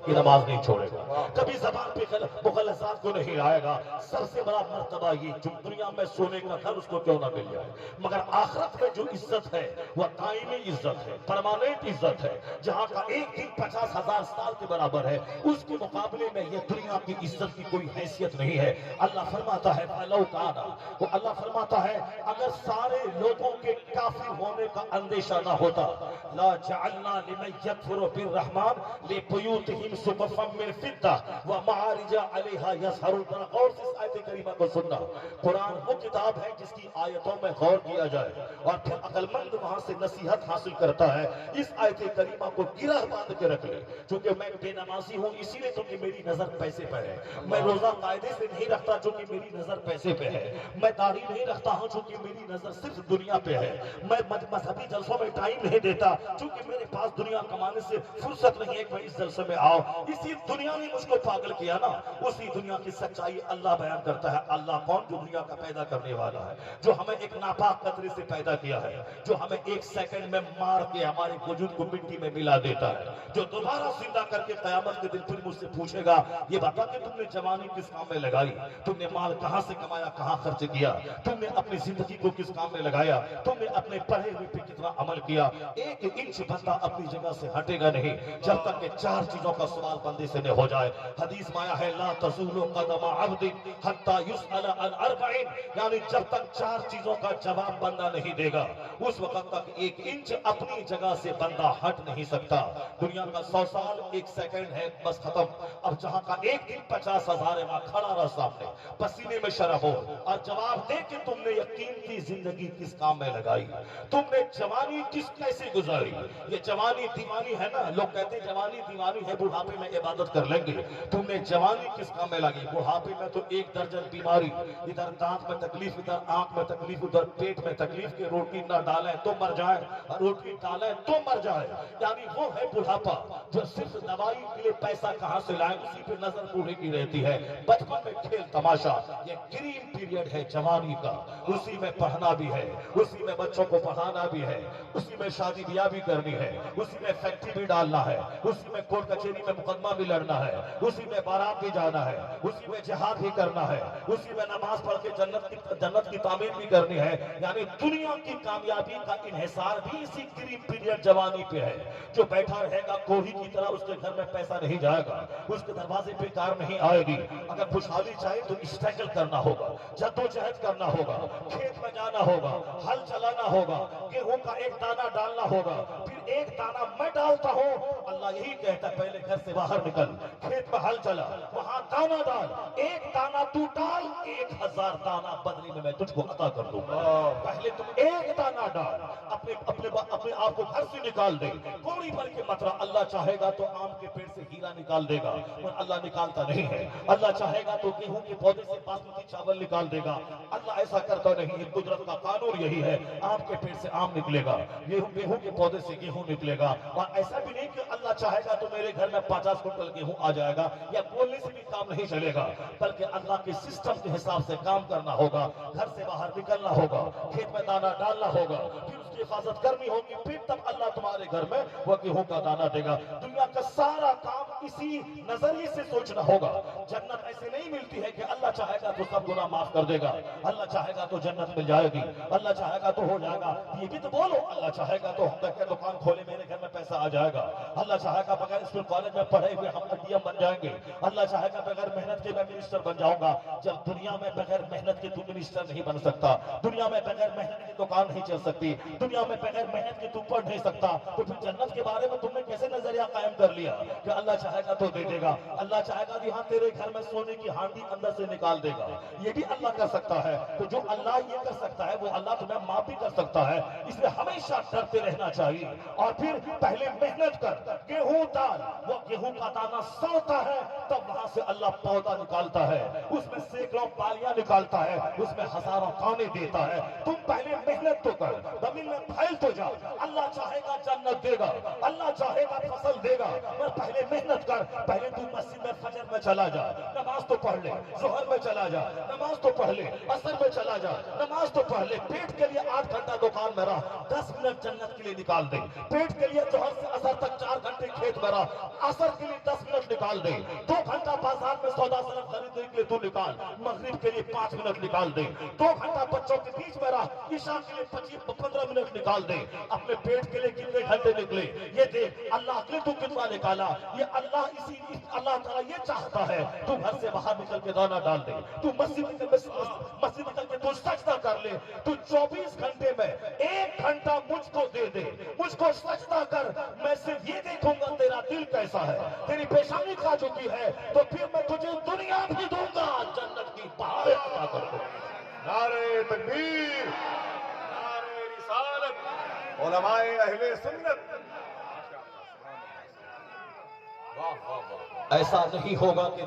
کی نماز نہیں چھوڑے گا، کبھی زبان پہ مغلظات کو نہیں لائے گا۔ سب سے بڑا مرتبہ یہ جو دنیا میں سونے کا گھر اس کو کیوں نہ مل جائے، مگر آخرت میں جو عزت ہے وہ دائمی عزت ہے، پرماننٹ عزت ہے، جہاں کا ایک دن 50,000 سال کے برابر ہے، اس کے مقابلے میں یہ دنیا کی عزت کی کوئی حیثیت نہیں ہے۔ اللہ فرماتا ہے فَلَوْ كَانَ، وہ اللہ فرماتا ہے اگر سارے لوگوں کے کافر ہونے کا اندیشہ نہ ہوتا، لا جعلنا لمن يكفر بالرحمن لبيوتهم سقفا من فضة ومعارج عليها يظهرون۔ اور اس آیت کریمہ کو سننا، قرآن وہ کتاب ہے جس کی آیتوں میں غور کیا جائے اور پھر عقل مند وہاں سے نصیحت حاصل کرتا ہے۔ اس آیت کریمہ کو گرہ باندھ کے رکھ لے، چونکہ میں بے نمازی ہوں اسی لیے تو کہ میری نظر پیسے پہ ہے، میں روزہ قاعدے سے نہیں رکھتا جو کہ میری نظر پیسے پہ ہے، میں داڑھی نہیں رکھتا ہوں چونکہ میری نظر صرف دنیا پہ ہے، میں مذہبی جلسوں میں ٹائم نہیں دیتا چونکہ میرے پاس دنیا کمانے سے فرصت نہیں ہے کہ میں اس جلسے میں آؤں۔ اسی دنیا نے مجھ کو پاگل کیا نا، اسی دنیا کی سچائی اللہ بیان کرتا ہے۔ اللہ کون؟ جو دنیا کا پیدا کرنے والا ہے، جو ہمیں ایک ناپاک قطرے سے پیدا کیا ہے، جو ہمیں ایک سیکنڈ میں مار کے ہمارے وجود کو مٹی میں ملا دیتا ہے، جو دوبارہ زندہ کر کے قیامت کے دن پھر مجھ سے پوچھے گا یہ بتا کہ تم نے جوانی کس کام میں لگائی، تم نے مال کہاں سے کمایا، کہاں خرچ کیا، تم نے اپنی زندگی کو کس کام میں لگایا، تم نے اپنے پڑھے ہوئے پہ کتنا عمل کیا۔ ایک انچ بندہ اپنی جگہ سے ہٹے گا نہیں جب تک کہ 4 چیزوں کا سوال بندے سے نہ ہو جائے۔ حدیث میں آیا ہے لا تزول قدم عبد حتی یسأل عن 4، یعنی جب تک 4 چیزوں کا جواب بندہ نہیں دے گا اس وقت تک 1 انچ اپنی جگہ سے بندہ ہٹ نہیں سکتا۔ دنیا کا 100 سال 1 سیکنڈ ہے، بس ختم۔ اب جہاں کا ایک دن 50,000 ہے، وہاں کھڑا رہ سامنے پسینے میں شرح ہو اور جواب دے کہ تم نے یہ قیمتی زندگی کس کام میں لگائی، تم نے جوانی کیسے گزاری۔ یہ جوانی دیوانی ہے نا، لوگ کہتے ہیں جوانی دیوانی ہے، بڑھاپے میں عبادت کر لیں گے۔ تم نے جوانی کس کام میں لگی؟ بڑھاپے میں تو 1 درجن بیماری، ادھر دانت میں تکلیف، ادھر آنکھ میں تکلیف، ادھر پیٹ میں تکلیف، کہ روٹی نہ ڈالیں تو مر جائیں، روٹی ڈالیں تو مر جائیں۔ یعنی وہ ہے بڑھاپا جو صرف دوائی کے لیے پیسہ کہاں سے لائیں، اسی پہ نظر بوڑھے کی رہتی ہے۔ بچپن میں کھیل تماشا، یہ گرین پیریڈ ہے جوانی کا، اسی میں پڑھنا بھی ہے، اسی میں بچوں کو پڑھانا بھی ہے، اسی میں شادی بیاہ بھی کرنی ہے، اسی میں فیکٹری بھی ڈالنا ہے، اسی میں کورٹ کچہری میں مقدمہ بھی لڑنا ہے، اسی میں بارات بھی جانا ہے، اسی میں جہاد بھی کرنا ہے، اسی میں نماز پڑھ کے جنت کی تعمیر بھی کرنی ہے۔ یعنی دنیا کی کامیابی کا انحصار بھی اسی گرین پیریڈ جوانی پہ ہے۔ جو بیٹھا رہے گا کوڑھی کی طرح اس کے گھر میں پیسہ نہیں جائے گا، اس کے دروازے پہ کار نہیں آئے گی۔ اگر خوشحالی چاہے تو اسٹرگل کرنا ہوگا، جدوجہد کرنا ہوگا، کھیت میں جانا ہوگا، ہل چلانا ہوگا، گیہوں کا ایک دانہ ڈالنا ہوگا، پھر ایک دانہ میں ڈالتا ہوں۔ اللہ یہی کہتا ہے پہلے گھر سے باہر نکل، کھیت میں ہل چلا، وہاں دانہ ڈال، ایک دانہ تو ڈال، 1000 دانہ بدلے میں تجھ کو عطا کر دوں گا۔ پہلے تم ایک دانہ ڈال، اپنے آپ کو گھر سے نکال دے، کوڑی بن کے مت رہا۔ اللہ چاہے گا تو آم کے پیڑ سے ہیرا نکال دے گا، اور اللہ نکالتا نہیں ہے۔ اللہ چاہے گا تو گیہوں کے پودے سے باسمتی چاول نکال دے گا، اللہ ایسا کرتا نہیں ہے۔ قدرت کا قانون یہی ہے، آم کے پیڑ سے آم نکلے گا، گیہوں کے پودے سے گیہوں نکلے گا۔ اور ایسا بھی نہیں کہ اللہ چاہے گا تو میرے گھر میں 50 کنٹل گیہوں آ جائے گا، یا بولنے سے بھی کام نہیں چلے گا، بلکہ اللہ کے سسٹم کے حساب سے کام کرنا ہوگا۔ گھر سے باہر نکلنا ہوگا، کھیت میں دانہ ڈالنا ہوگا، پھر اس کی حفاظت کرنی ہوگی، پھر تب اللہ تمہارے گھر میں وہ گیہوں کا دانہ دے گا۔ دنیا کا سارا کام اسی نظریے سے سوچنا ہوگا۔ جنت ایسے نہیں ملتی ہے کہ اللہ چاہے گا تو سب گناہ معاف کر دے گا، اللہ چاہے گا تو جنت مل جائے گی، اللہ چاہے گا تو ہو جائے گا۔ یہ بھی تو بولو، اللہ چاہے گا تو ہم دکان کھولے میرے گھر میں پیسہ آ جائے گا، اللہ چاہے گا بغیر اسکول کالج میں پڑھے ہوئے ہم ڈی ایم بن جائیں گے، اللہ چاہے گا بغیر محنت کے میں منسٹر بن جاؤں گا۔ جب دنیا میں بغیر محنت کے تو منسٹر نہیں بن سکتا، دنیا میں بغیر محنت کی دکان نہیں چل سکتی، دنیا میں بغیر محنت کے تو پڑھ نہیں سکتا، تو پھر جنت کے بارے میں تم نے کیسے نظریہ قائم کر لیا کہ اللہ چاہے گا تو دے دے گا، اللہ چاہے گا کہ ہاں تیرے گھر میں سونے کی ہانڈی اندر سے نکال دے گا، یہ بھی اللہ کر سکتا ہے۔ تو جو اللہ یہ کر سکتا ہے وہ اللہ تمہیں معاف بھی کر سکتا ہے، اس لیے ہمیشہ ڈرتے رہنا چاہیے۔ اور پھر پہلے محنت کر، گیہوں ڈال، وہ گیہوں کا دانہ سڑتا ہے تب وہاں سے اللہ پودا نکالتا ہے، اس میں سینکڑوں بالیاں نکالتا ہے، اس میں ہزاروں دانے دیتا ہے۔ تم پہلے محنت تو کر، زمین میں پھیل تو جا، اللہ چاہے گا جنت دے گا، اللہ چاہے گا فصل دے گا، پر پہلے محنت کر۔ پہلے تو مسجد میں فجر میں چلا جا، نماز تو پڑھ لے، ظہر میں چلا جا، نماز تو پڑھ لے، عصر میں چلا جا، نماز تو پڑھ لے، پیٹ کے لیے 8 گھنٹہ دکان میں رہ، 10 منٹ جنت کے لیے نکال دے، پیٹ کے لیے ظہر سے عصر تک 4 گھنٹے کھیت میں رہ، عصر کے لیے 10 منٹ منٹ نکال دے. 2 گھنٹہ بازار میں سودا صرف خریدنے کے لیے تو نکال, مغرب کے لیے 5 منٹ نکال دے. 2 گھنٹہ بچوں کے بیچ میں رہا, عشاء کے لیے 15 منٹ نکال دے. اپنے پیٹ کے لیے کتنے گھنٹے نکلے یہ دیکھ. اللہ کے تو کتنا نکالا, یہ اللہ تعالیٰ یہ چاہتا ہے تو گھر سے باہر نکل کے دانا ڈال دے, تو مسجد نکل کے تو سجدہ کر لے, تو 24 گھنٹے میں 1 گھنٹہ مجھ کو دے دے, مجھ کو سجدہ کر. میں صرف یہ دیکھوں گا تیرا دل کیسا ہے, تیری پیشانی کھا چکی ہے تو پھر میں تجھے دنیا بھی دوں گا, جنت کی بہاریں عطا کر دوں. نعرہ تکبیر, نعرہ رسالت, علماء اہل سنت. ایسا نہیں ہوگا کہ